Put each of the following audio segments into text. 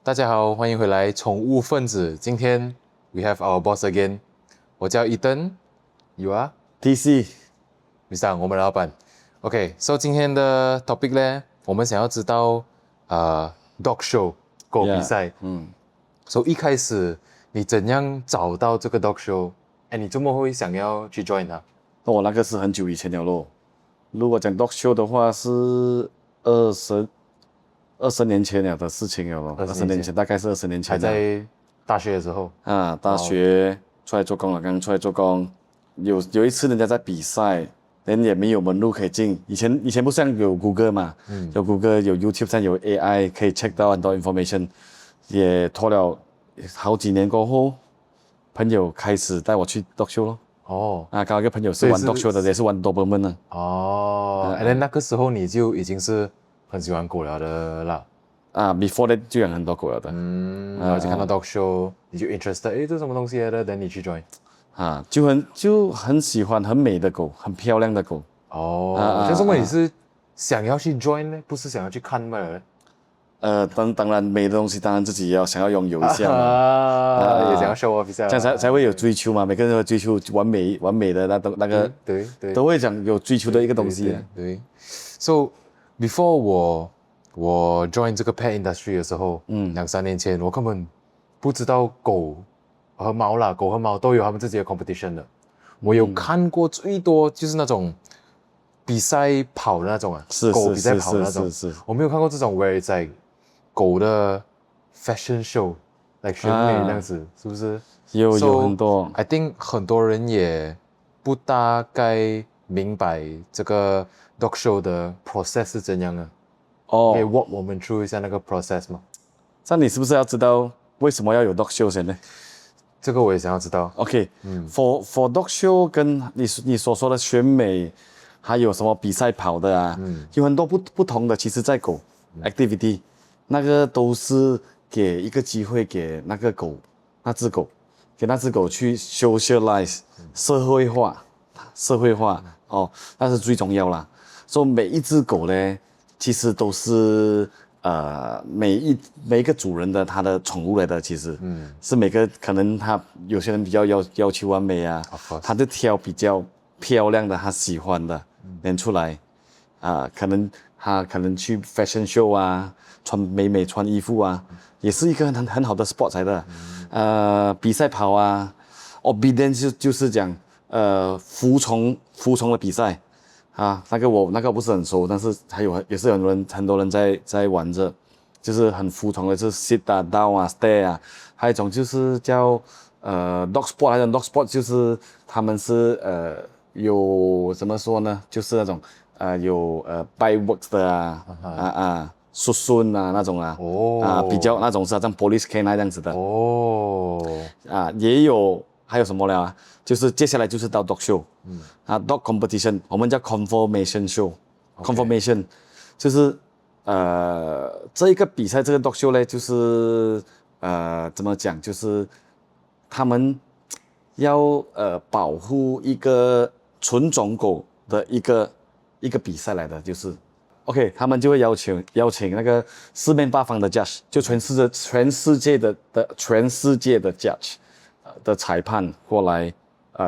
大家好，欢迎回来宠物分子。今天 we have our boss again。我叫 Ethan，you are TC，Mr. 我们的老板。OK，so 今天的 topic 呢，我们想要知道dog show 狗比赛。So 一开始你怎样找到这个 dog show？ 哎，你怎么会想要去 join 它？我那个是很久以前了咯。如果讲 dog show 的话，是20年前了的事情了咯。20年前，大概是20年前。还在大学的时候啊，大学出来做工了，刚出来做工。有一次人家在比赛，人也没有门路可以进。以前不像有谷歌嘛，有谷歌有 YouTube 上有 AI 可以 check 到很多 information。也拖了好几年过后，朋友开始带我去 dog show 咯。刚好一个朋友是玩 dog show 的，也是玩 Doberman 的。然后那个时候你就已经是很喜欢狗了的啦。before that 就养很多狗了的。然后就看到 dog show，你就 interested， 这是什么东西来的？等你去 join。就很喜欢很美的狗，很漂亮的狗。就是问你是想要去 join 呢，不是想要去看吗？当然美的东西，当然自己也要想要拥有一下嘛。也想要 show off 一下，这样才会有追求嘛。每个人都会追求完美的那个，对，都会讲有追求的一个东西。对。So before 我 join 这个 pet industry 的时候，2-3年前我根本不知道狗和猫都有他们自己的 competition 的。我有看过最多就是那种比赛跑的那种狗比赛跑的那种。我没有看过这种 where it's like 狗的 fashion show，like 选美那样子，是不是？有很多。I think 很多人也不大概明白这个 dog show 的 process 是怎样的。可以 walk 我们 through 一下那个 process 吗？这样你是不是要知道为什么要有 dog show 先呢？这个我也想要知道。for dog show 跟你所说的选美，还有什么比赛跑的有很多不同的。其实在狗activity，那个都是给一个机会给那只狗去 socialize 社会化那是最重要啦。所以每一只狗呢，其实都是每一个主人的他的宠物来的，其实是每个可能他有些人比较要求完美他就挑比较漂亮的他喜欢的连出来可能去 fashion show 穿美穿衣服也是一个很好的 sport 来的。比赛跑obedience 就是讲服从的比赛。那个我不是很熟，但是也是很多人在玩着，就是很服从的，是 sit down stay 还有一种就是叫dog sport， 还有 dog sport 就是他们是有怎么说呢，就是那种有bike works 的顺那种比较那种是像 police canine 这样子的。也有还有什么了就是接下来就是到 dog show。dog competition 我们叫 conformation show。conformation 就是这一个比赛，这个 dog show 呢，就是怎么讲，就是他们要保护一个纯种狗的一个比赛来的，就是 OK， 他们就会邀请那个四面八方的 judge， 就全世界的 judge 的裁判过来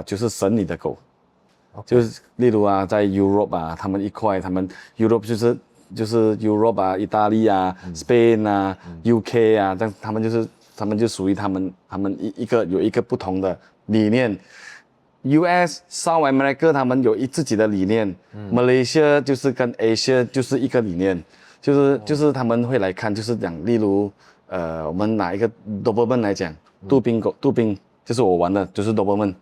就是审你的狗。就是例如在 Europe 他们他们 Europe 就是 Europe 意大利Spain UK 但他们就属于他们有一个不同的理念。US South America 他们有自己的理念。Malaysia 就是跟 Asia 就是一个理念，就是他们会来看，就是讲例如我们拿一个 Doberman 来讲，杜宾就是我玩的，就是 Doberman。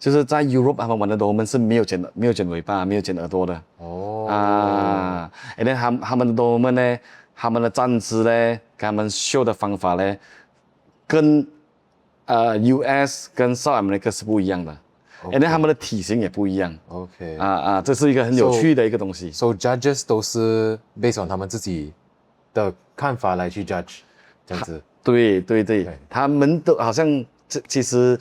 就是在 Europe 他们玩的 Doberman 是没有剪尾巴，没有剪耳朵的。他们的 Doberman 呢，他们的站姿呢，跟他们 show 的方法呢，跟US 跟 South America 是不一样的。他们的体型也不一样。这是一个很有趣的一个东西。So judges 都是 based on 他们自己的看法来去 judge， 这样子。对，他们都好像其实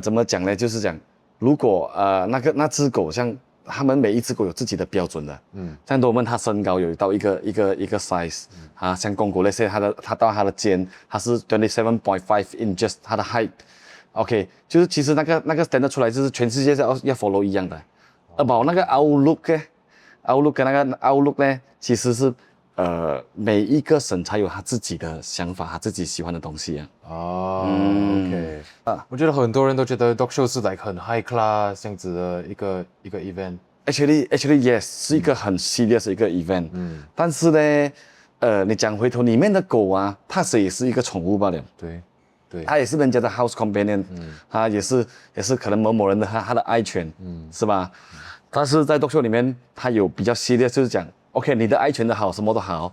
怎么讲呢？就是讲如果那只狗像他们每一只狗有自己的标准的。像多门它身高有到一个 size，像公狗那些它到它的肩，它是27.5 inches 它的 height。OK， 就是其实那个 standard 出来就是全世界要 follow 一样的。about 那个 outlook 那个 outlook 呢，其实是每一个省才有他自己的想法，他自己喜欢的东西啊。OK，我觉得很多人都觉得 dog show 是 like 很 high class 这样子的一个 event。Actually yes， 是一个很 serious 的一个 event。但是呢，你讲回头里面的狗啊，它也是一个宠物罢了。对，它也是人家的 house companion，它也是可能某人的他的爱犬，是吧？但是在 dog show 里面，它有比较系列，就是讲 OK， 你的爱犬的好，什么都好，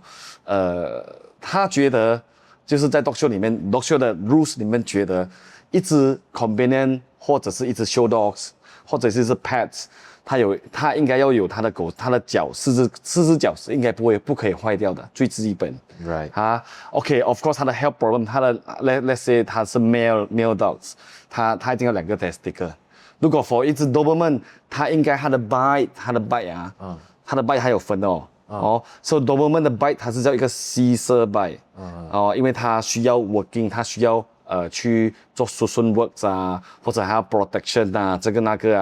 他觉得就是在 dog show 里面 ，dog show 的 rules 里面觉得，一只 companion 或者是一只 show dogs， 或者是一只 pets， 它应该要有它的狗，它的脚四只脚是应该不可以坏掉的，最基本。Right。OK，of course， 它的 health problem， 它的 let's say 它是 male dogs， 它一定要2个 testicle。如果 for 一只 Doberman， 它应该它的 bite 啊，它的 bite 还有分so Doberman 的 bite 它是叫一个 scissor bite，因为它需要 working， 它需要去做 suction works 啊，或者还要 protection 啊，这个那个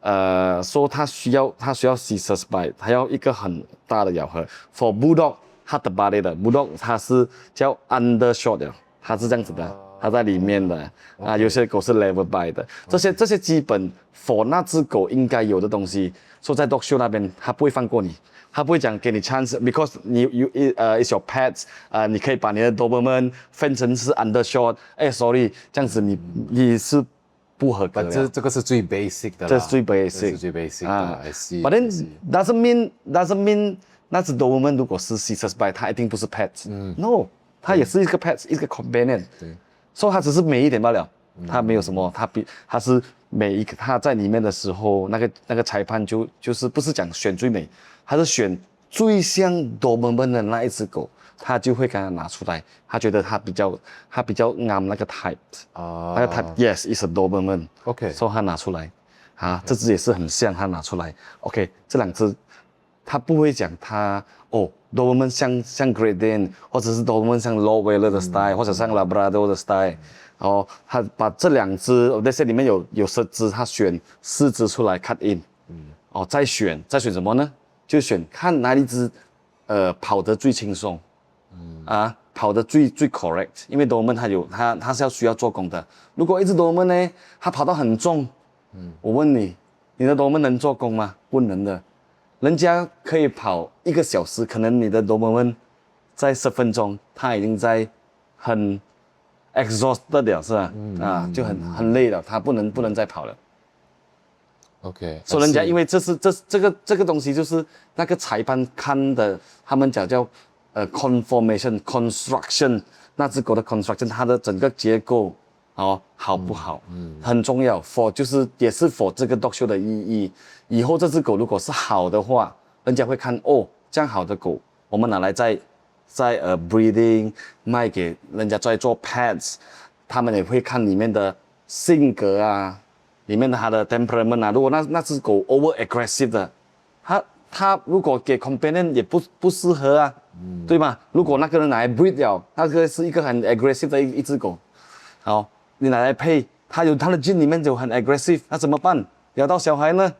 啊，so 它需要 scissor bite， 它要一个很大的咬合。for Bulldog 它的 body 的 Bulldog 它是叫 undershot 的，它是这样子的。它在里面的有些狗是 level by 的，这些基本 for 那只狗应该有的东西，说在 dog show 那边它不会放过你，它不会讲给你 chance，because is your pets， 你可以把你的 Doberman 分成是 undershot， sorry， 这样子你是不合格的。这个是最 basic 的啦，这是最 basic 的，I see。 But then doesn't mean 那只 Doberman 如果是 scissors bite， 它一定不是 pets，no， 它也是一个 pets， 一个 companion。对。所以它只是美一点罢了，它没有什么，它是每一个它在里面的时候，那个裁判就是不是讲选最美，他是选最像 Doberman 的那一只狗，他就会给它拿出来，他觉得它比较啱那个 type， 那个 type yes is a Doberman，OK， 所以他拿出来，这只也是很像，他拿出来 ，OK， 这2只，他不会讲他Doberman 像 Great Dane， 或者是 Doberman 像 Rottweiler 的 style， 或者像 Labrador 的 style， 他把这2只那些里面有10只，他选4只出来 cut in， 再选什么呢？就选看哪一只跑得最轻松，跑得最 correct， 因为 Doberman 它是需要做工的。如果一只 Doberman 呢，它跑到很重，我问你的 Doberman 能做工吗？不能的。人家可以跑1个小时，可能你的 Doberman 在10分钟，他已经在很 exhausted 了，是吧？就很累了，他不能再跑了。OK， 所以人家因为这个东西就是那个裁判看的，他们叫conformation construction， 那只狗的 construction， 它的整个结构好不好，很重要 for 就是也是 for 这个 dog show 的意义。以后这只狗如果是好的话，人家会看这样好的狗，我们拿来在breeding 卖给人家在做 pets， 他们也会看里面的性格啊，里面的它的 temperament 啊。如果那只狗 over aggressive 的，它如果给 companion 也不适合啊，对吗？如果那个人拿来 breed 了，那个是一个很 aggressive 的一只狗，你拿来配，它的 gene 里面就很 aggressive， 那怎么办？咬到小孩呢？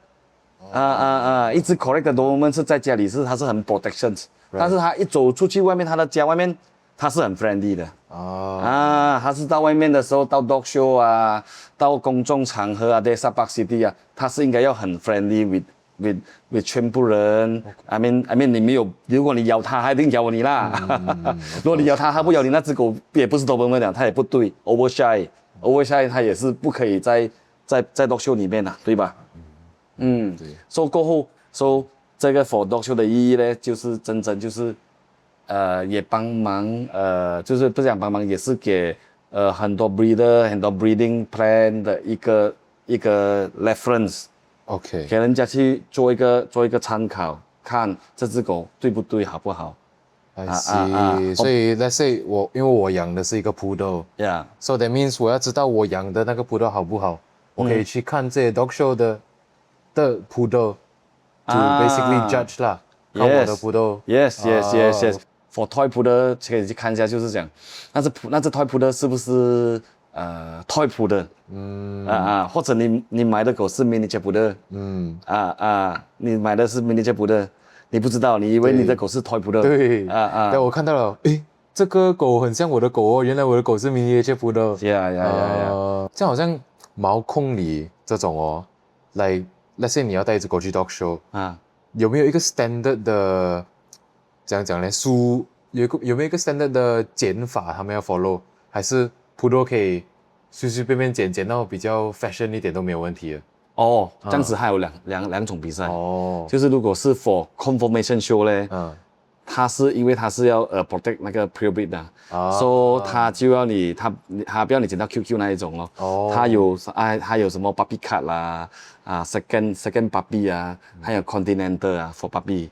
一只 correct 的 Doberman 是在家里它是很 protection， 但是它一走出去外面，它的家外面它是很 friendly 的。它是到外面的时候，到 dog show 啊，到公众场合啊 ，Desa Park City 啊，它是应该要很 friendly with 全部人。I mean 你没有，如果你咬它，它一定咬你啦。如果你咬它，它不咬你，那只狗也不是 Doberman 了，它也不对 overshy 它也是不可以在 dog show 里面的，对吧？对。过后这个 for dog show 的意义呢，就是真正就是也帮忙就是不是讲帮忙，也是给很多 breeder 很多 breeding plan 的一个 reference。OK， 给人家去做一个参考，看这只狗对不对，好不好？所以 let's say 因为我养的是一个 poodle，so that means 我要知道我养的那个 poodle 好不好，我可以去看这些 dog show 的 poodle， basically judge 啦，看我的 poodle。 Yes. For toy poodle 可以去看一下，就是讲，那只 toy poodle 是不是toy poodle？或者你买的狗是 miniature poodle？你买的是 miniature poodle，你不知道，你以为你的狗是 toy poodle？对但我看到了，诶，这个狗很像我的狗哦，原来我的狗是 miniature poodle。这样好像毛控理这种哦，like let's say 你要带一只狗去 dog show 有没有一个 standard 的，怎样讲呢？有没有一个 standard 的剪法他们要 follow， 还是 poodle 可以随随便便剪到比较 fashion 一点都没有问题的？这样子还有两种比赛就是如果是 for conformation show 嘞，它是因为它是要protect 那个 purebred 的，so 它就要它不要你剪到 QQ 那一种它有什么 puppy cut 啦second puppy 还有 continental for puppy，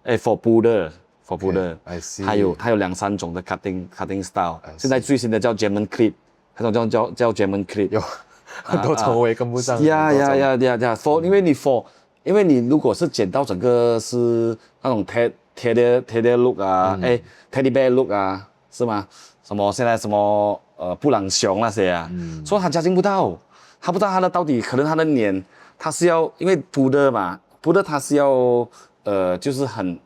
for poodle I see。 它有2-3种的 cutting style， 现在最新的叫 German clip， 那种叫 German clip， 有很多种我也跟不上。因为你如果是剪到整个是那种 teddy look teddy bear look 是吗？现在什么布朗熊那些所以他加进不到，他不知道他的到底可能他的脸，他是要因为poodle他是要就是很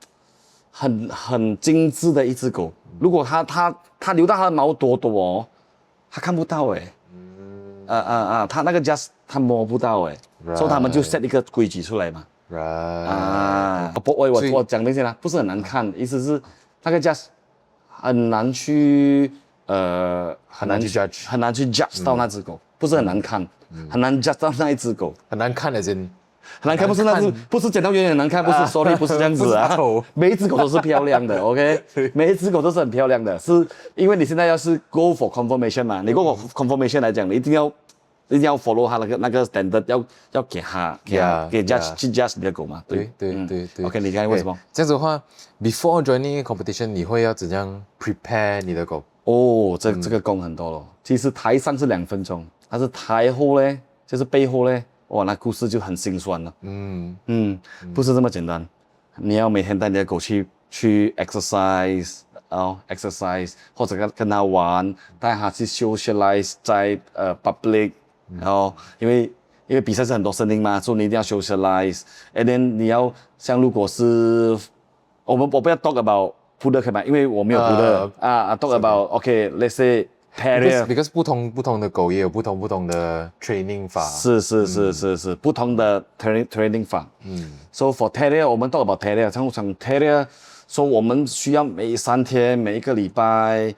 精致的一只狗，如果他留到他的毛多他看不到他那个 just 他摸不到所以他们就 set 一个规矩出来嘛。我讲那些啦，不是很难看，意思是那个 just 很难去 judge 到那只狗，不是很难看，很难 judge 到那一只狗，很难看的真。很难看，不是剪到远远难看，不是，sorry， 不是这样子每一只狗都是漂亮的，OK， 每一只狗都是很漂亮的，是因为你现在要是 go for conformation 嘛，你 go for conformation 来讲，你一定要 follow 他那个 standard， 要给judge 去 judge 你的狗嘛，对。OK， 你刚才为什么？这样子的话 ，before joining competition， 你会要怎样 prepare 你的狗？这个功很多了。其实台上是2分钟，但是台后呢，就是背后呢。那故事就很心酸了。不是这么简单。你要每天带你的狗去 exercise， 或者跟它玩，带它去 socialize 在public， 然后因为比赛是很多声音嘛，所以你一定要 socialize。And then 你要像如果是我不要 talk about poodle 可以吗？因为我没有 poodle talk about OK，let's say。Because 不同的狗也有不同的 training 法。是，不同的 training 法。So for terrier， 我们 talk about terrier， 像 terrier， 说我们需要每3天、每一个礼拜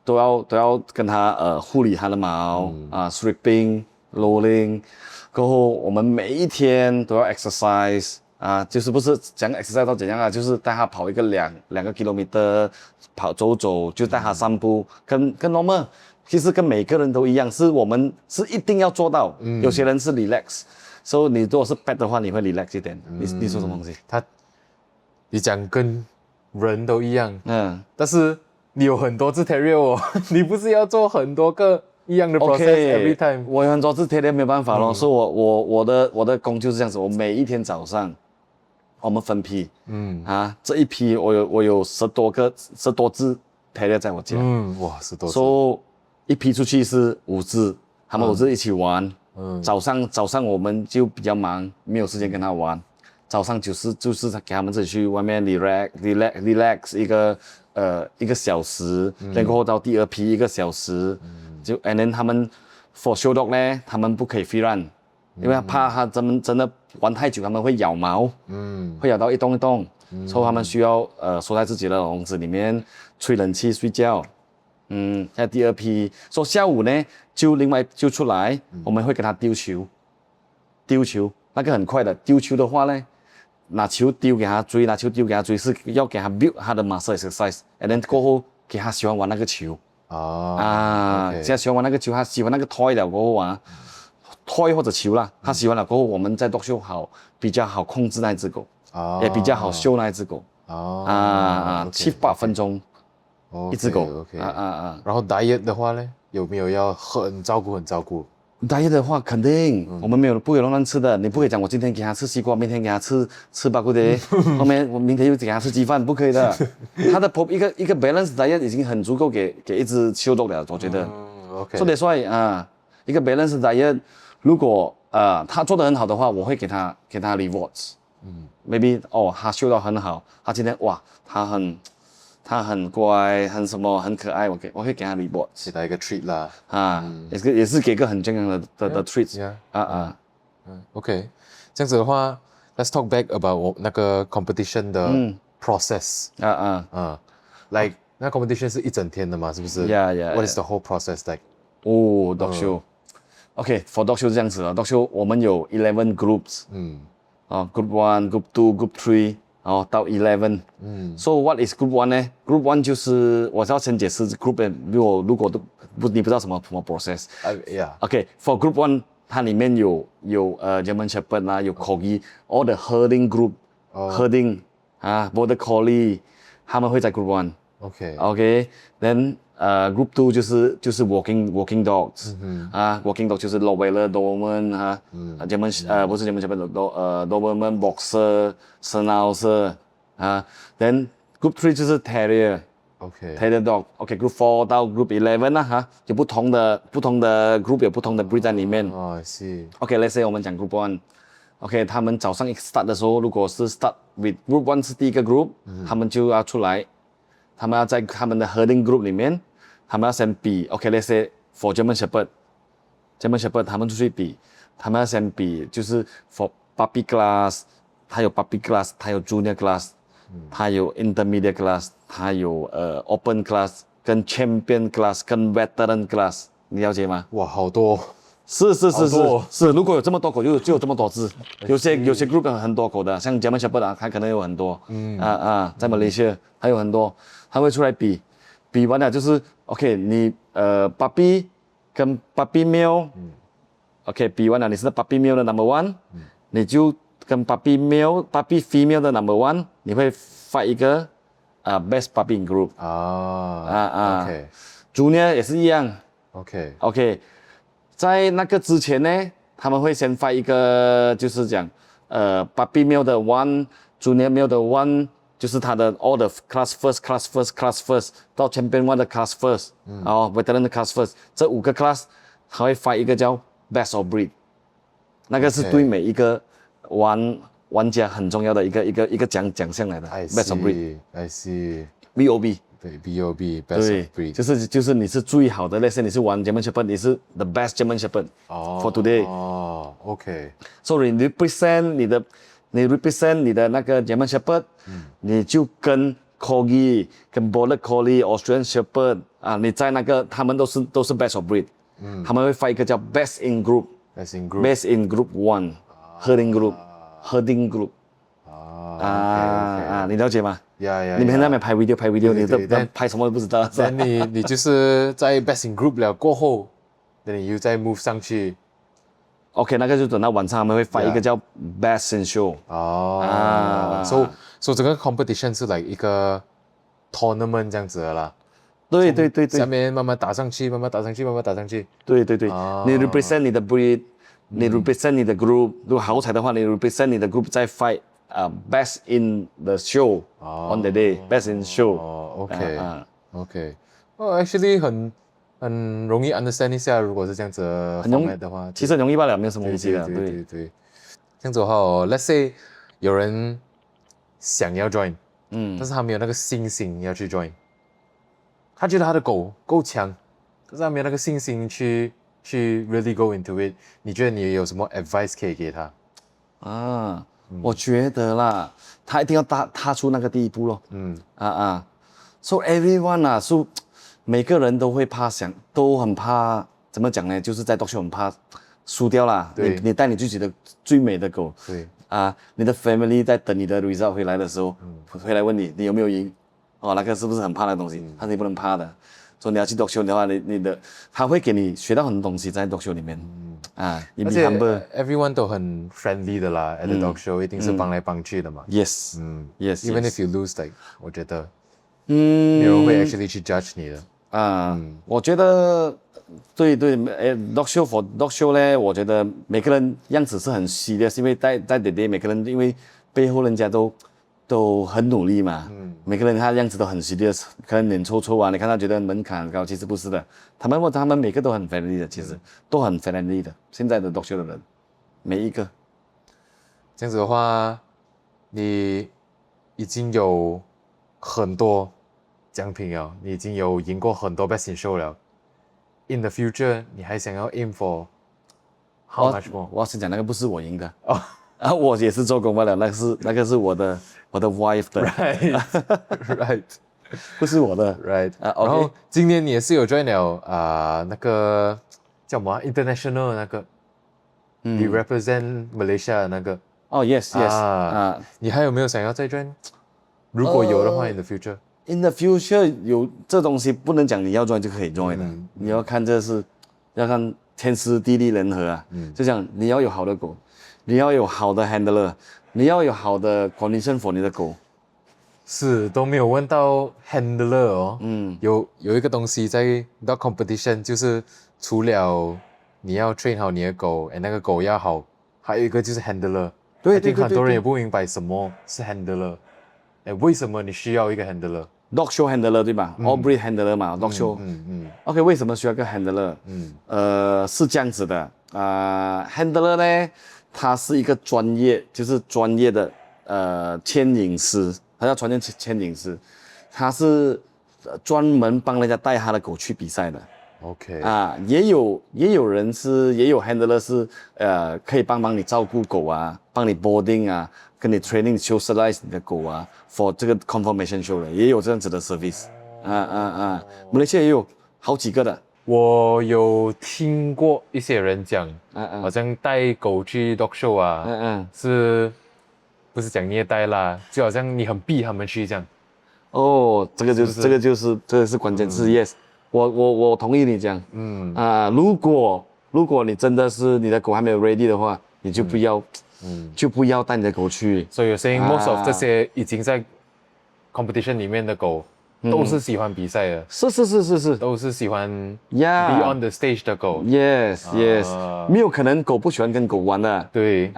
都要跟它护理它的毛stripping、rolling， 过后我们每一天都要 exercise。就是不是讲 exercise 到怎样就是带它跑一个2个 kilometer， 走，就带它散步，跟 normal， 其实跟每个人都一样，是我们是一定要做到。有些人是 relax， 所以你如果是 pet 的话，你会 relax 一点。你说什么东西？你讲跟人都一样，但是你有很多只 terrier 你不是要做很多个一样的 process every time？ 我有很多只 terrier 没有办法咯，所以我的工就是这样子，我每一天早上。我们分批，这一批我有10多只 terrier 在我家，10多只，所以一批出去是5只，他们5只一起玩，早上我们就比较忙，没有时间跟他玩，早上就是给他们自己去外面 relax 一个小时，然后到第2批1个小时，and then 他们 for show dog 呢，他们不可以 free run。因为怕它真的玩太久，他们会咬毛，会咬到一动，所以他们需要缩在自己的笼子里面吹冷气睡觉。在第2批，说下午呢就另外就出来，我们会给他丢球，那个很快的。丢球的话呢，拿球丢给他追，是要给他 build 他的 muscle exercise，and then 过后给他喜欢玩那个球。现在喜欢玩那个球，他喜欢那个 toy 了过后toy 或者球啦，他喜欢了过后，我们在 dog show 比较好控制那只狗，也比较好秀那只狗。7-8分钟一只狗。然后 diet 的话呢，有没有要很照顾？ diet 的话，肯定、我们不会乱吃的。你不可以讲我今天给他吃西瓜，明天给他吃巴骨的，后面我明天又给他吃鸡饭，不可以的。他的一个 balance diet 已经很足够给一只修肉了，我觉得。OK。所以说一个 balance diet， 如果他做得很好的话，我会给他 rewards。maybe 他修到很好，他今天哇，他很乖，很什么，很可爱，我会给他 rewards， 给他一个 treat 啦。也是给个很健康的 treats。OK， 这样子的话 ，Let's talk back about 我那个 competition 的 process。like 那 competition 是一整天的嘛，是不是 Yeah. What is the whole process like？ dog show。OK，for dog show 这样子了 ，dog show 我们有11 groups。Group 1 Group 2 Group 3， 到 11。So what is Group 1呢 ？Group 1就是我要先解释 Group， 如果你不知道什么 process。OK，for Group 1， 它里面有German Shepherd 啦，有 Corgi，all the herding group，herding Border Collie， 他们会在 Group 1。OK，then Group 2就是 walking dogs。walking dog 就是 Rottweiler Doberman German 不是 German Shepherd Doberman Boxer Schnauzer then Group 3就是 Terrier。Terrier dog。Group 4到 Group 11啦有不同的 group 有不同的 breed 在里面。是。let's say 我们讲 Group 1。他们早上一 start 的时候，如果是 start with Group 1是第一个 group，他们就要出来，他们要在他们的 herding group 里面，他们要先比。let's say for German Shepherd 他们出去比，他们要先比，就是 for puppy class， 他有 puppy class， 他有 junior class， 他有 intermediate class， 他有open class， 跟 champion class， 跟 veteran class， 你了解吗？哇，好多。是，如果有这么多狗，就有这么多只。有些 group 很多狗的，像 German Shepherd 它可能有很多。在马来西亚还有很多，它会出来比完了就是 你puppy 跟 puppy male，比完了你是 puppy male 的 number one，你就跟 puppy female 的 number one，你会 fight 一个best puppy in group。Junior 也是一样。OK。在那个之前呢，他们会先fight一个，就是讲puppy male 的 one，junior male 的 one， 就是他的 all the class first 到 champion one 的 class first， veteran 的 class first， 这5个 class 他会fight一个叫 best of breed， 那个是对每一个玩家很重要的一个奖项来的 best of breed。I see。VOB。对 ，BOB best of breed， 就是你是最好的，那些你是玩 German Shepherd， 你是 the best German Shepherd for today。So 你 represent 你的那个 German Shepherd， 你就跟 Corgi、跟 Border Collie、Australian Shepherd 你在那个他们都是 best of breed，他们会 fight 一个叫 best in group，best in group 1，herding group。你了解吗？你们在那边拍 video， 你都拍什么都不知道。你就是在 best in group 了过后，那你又再 move 上去。那个就等到晚上他们会发一个叫 best in show。所以整个 competition 是 like 一个 tournament 这样子的啦。对。下面慢慢打上去。对。你 represent 你的 breed， 你 represent 你的 group， 如果好彩的话，你 represent 你的 group 在 fight。best in the show on the day， best in show。OK。actually 很容易 understand 一下，如果是这样子的 format 的话，其实很容易罢了，没有什么东西的。对。这样子的话，let's say 有人想要 join， 但是他没有那个信心要去 join， 他觉得他的狗够强，可是他没有那个信心去 really go into it， 你觉得你有什么 advice 可以给他？我觉得啦，他一定要踏出那个第一步咯。So everyone so 每个人都会都很怕，怎么讲呢？就是在 dog show 很怕输掉啦。你带你自己的最美的狗，你的 family 在等你的 result 回来的时候，回来问你有没有赢？那个是不是很怕的东西？他是不能怕的。所以你要去 dog show 的话，他会给你学到很多东西在 dog show 里面。而且 everyone 都很 friendly 的啦 ，at the dog show 一定是帮来帮去的嘛。Yes。Even if you lose， like 我觉得，没有人会 actually 去 judge 你的。我觉得对对，dog show for dog show 呢，我觉得每个人样子是很 serious，因为在爹爹每个人因为背后人家都很努力嘛，每个人他的样子都很 serious，可能脸臭臭啊，你看他觉得门槛很高，其实不是的，他们每个都很 friendly 的，其实都很 friendly 的，现在的 dog show 的人每一个。这样子的话，你已经有很多奖品了，你已经有赢过很多 Best in Show 了。In the future，你还想要 aim for how much more？我要先讲那个不是我赢的哦，啊，我也是做工罢了，那个是我的 wife 的 ，right，不是我的 right。啊然后，OK，今年你也是有 join 了那个叫什么 international 那个，你 represent Malaysia 的那个。哦，yes yes 啊，你还有没有想要再 join？如果有的话，in the future。In the future 有这东西不能讲你要 join 就可以 join 的，你要看要看天时地利人和啊。就讲你要有好的狗，你要有好的 handler， 你要有好的 condition for 你的狗。是都没有问到 handler 哦。有一个东西在 dog competition，就是除了你要 train 好你的狗，那个狗要好，还有一个就是 handler。对，很多人也不明白什么是 handler，为什么你需要一个 handler？Dog show handler 对吧？All breed handler 嘛，dog show。OK， 为什么需要个 handler？是这样子的handler 呢，他是一个专业，就是专业的牵引师，他叫专业牵引师，他是专门帮人家带他的狗去比赛的。OK 也有 handler 是可以帮你照顾狗啊，帮你 boarding 啊，跟你 training socialize 你的狗啊 ，for 这个 conformation show 的，也有这样子的 service。马来西亚也有好几个的。我有听过一些人讲，好像带狗去 dog show 是不是讲虐待啦？就好像你很逼他们去这样。哦，这个是关键字 ，yes。我同意你讲，如果你真的是你的狗还没有 ready 的话，你就不要带你的狗去。所以saying most of 这些已经在 competition 里面的狗，都是喜欢比赛的。是，都是喜欢 be on the stage 的狗。Yes， 没有可能狗不喜欢跟狗玩的。对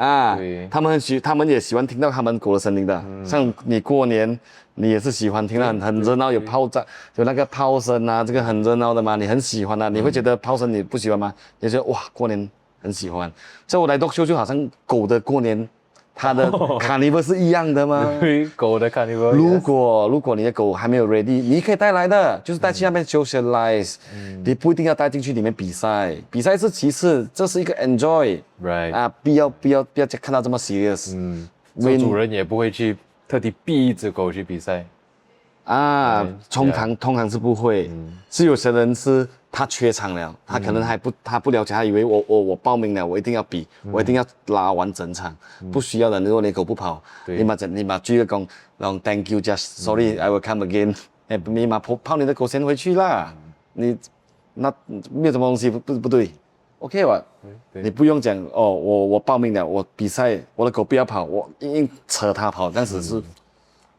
他们也喜欢听到他们狗的声音的。像你过年，你也是喜欢听到很热闹，有炮仗，有那个炮声啊，这个很热闹的嘛，你很喜欢啊。你会觉得炮声你不喜欢吗？你觉得哇，过年很喜欢。所以我来dog show就好像狗的过年。它的 carnival 是一样的吗？对，狗的 carnival。如果你的狗还没有 ready， 你可以带来的，就是带去那边 socialize，你不一定要带进去里面比赛，比赛是其次，这是一个 enjoy。Right。不要看到这么 serious。做主人也不会去特地逼一只狗去比赛。通常是不会，是有些人是他缺场了，他可能他不了解，他以为我报名了，我一定要比，我一定要拉完整场，不需要的。如果你狗不跑，你把追个讲，然后 thank you just sorry I will come again， 你把跑你的狗先回去啦，你那没有什么东西不对 ，OK 吧？你不用讲哦，我报名了，我比赛，我的狗不要跑，我硬扯它跑，但是是。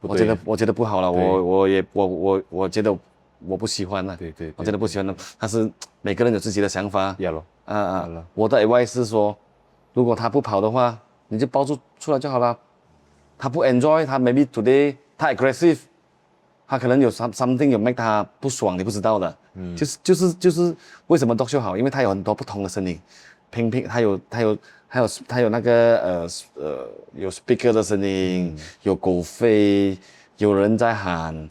我觉得不好了，我觉得我不喜欢了，对，我觉得不喜欢了。但是每个人有自己的想法。了。我的 advice 是说，如果他不跑的话，你就包出来就好了。他不 enjoy， 他 maybe today 他 aggressive， 他可能有 something 有 make 他不爽，你不知道的。就是为什么 dog show 好，因为它有很多不同的声音，它有那个有 speaker 的声音，有狗吠，有人在喊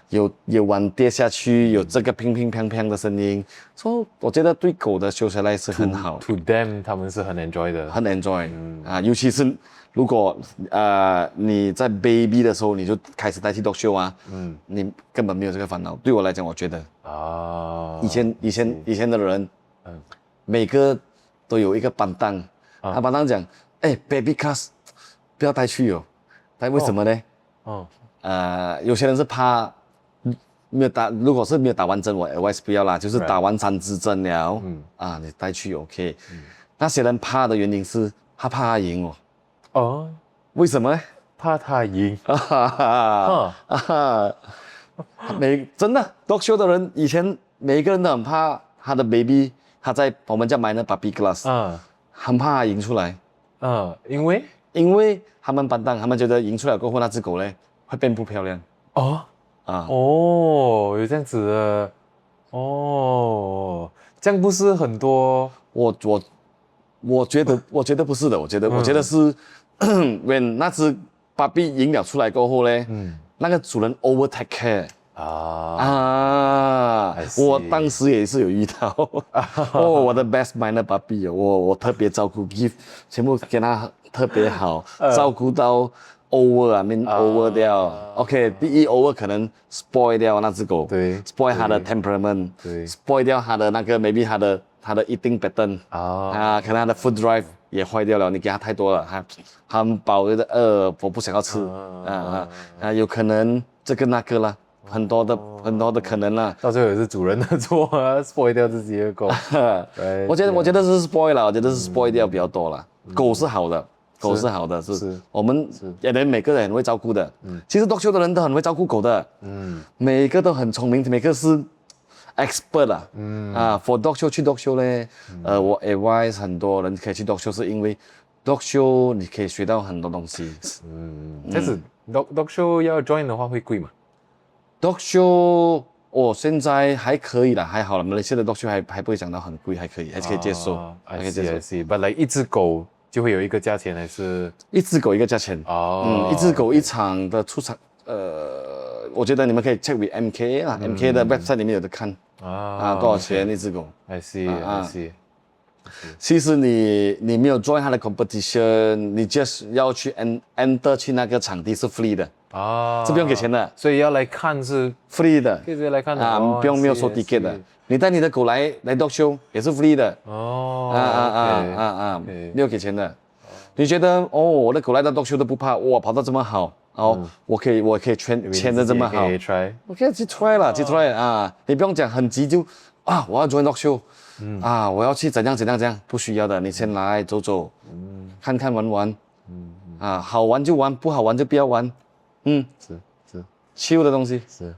有碗跌下去，有这个乒乒乓乓的声音，所以我觉得对狗的socialize是很好。To them， 他们是很 enjoy 的，很 enjoy。尤其是如果你在 baby 的时候你就开始带去 dog show 你根本没有这个烦恼。对我来讲，我觉得以前的人，每个都有一个班档。他班长讲，baby class 不要带去哦，为什么呢？有些人是怕没有打，如果是没有打完针，我 advice 不要啦，就是打完3支针了，你带去 OK。那些人怕的原因是他怕他赢哦。为什么呢？怕他赢。真的 dog show 的人以前每个人都很怕他的 baby， 他在我们叫 minor puppy class，很怕他赢出来，因为他们班长他们觉得赢出来过后那只狗呢会变不漂亮。有这样子的，这样不是很多？我觉得不是的，我觉得是when 那只 puppy 赢了出来过后呢，那个主人 over take care。我当时也是有遇到，我的 best minor puppy， 我特别照顾 ，give 全部给他特别好，照顾到 over 掉。OK， 第一 over 可能 spoil 掉那只狗，对 ，spoil 它的 temperament， 对 ，spoil 掉它的那个 maybe 它的 eating pattern， 可能它的 food drive 也坏掉了，你给它太多了，它很饱的我不想要吃，有可能这个那个啦。很多的可能啦，到最后也是主人的错，spoil 掉自己的狗。我觉得是 spoil 了，我觉得是 spoil 掉比较多了。狗是好的，狗是好的，是我们人每个人很会照顾的。其实 dog show 的人都很会照顾狗的，每个都很聪明，每个是 expert 啦。for dog show 去 dog show 呢，我 advise 很多人可以去 dog show， 是因为 dog show 你可以学到很多东西。但是 dog show 要 join 的话会贵吗？dog show 现在还可以啦，还好了。马来西亚的 dog show 还不会讲到很贵，还可以接受，还可以接受。I see. But like 一只狗就会有一个价钱，还是一只狗一个价钱？一只狗一场的出场，我觉得你们可以 check with MK 啦，MK 的 website 里面有的看多少钱一只狗 ？I see. 其实你没有 join 他的 competition， 你 just 要去 enter 去那个场地是 free 的这不用给钱的，所以要来看是 free 的，可以直接来看的不用没有收 ticket 的。你带你的狗来 dog show 也是 free 的没有给钱的。你觉得我的狗来到 dog show 都不怕，哇，跑得这么好，我可以圈得这么好，我可以去 try 了，去 try 你不用讲很急就我要 join dog show。我要去怎样，不需要的，你先来走走，看看玩，好玩就玩，不好玩就不要玩，是chill 的东西是。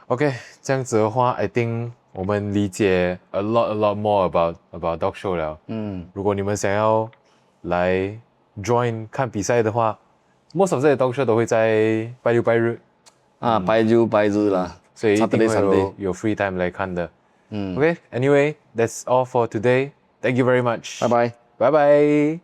OK， 这样子的话 ，I think 我们理解 a lot more about dog show 了。如果你们想要来 join 看比赛的话，most of 这些 dog show 都会在拜六拜日，拜六拜日啦，所以一定会有 free time 来看的。Okay, anyway, that's all for today. Thank you very much. Bye bye. Bye bye.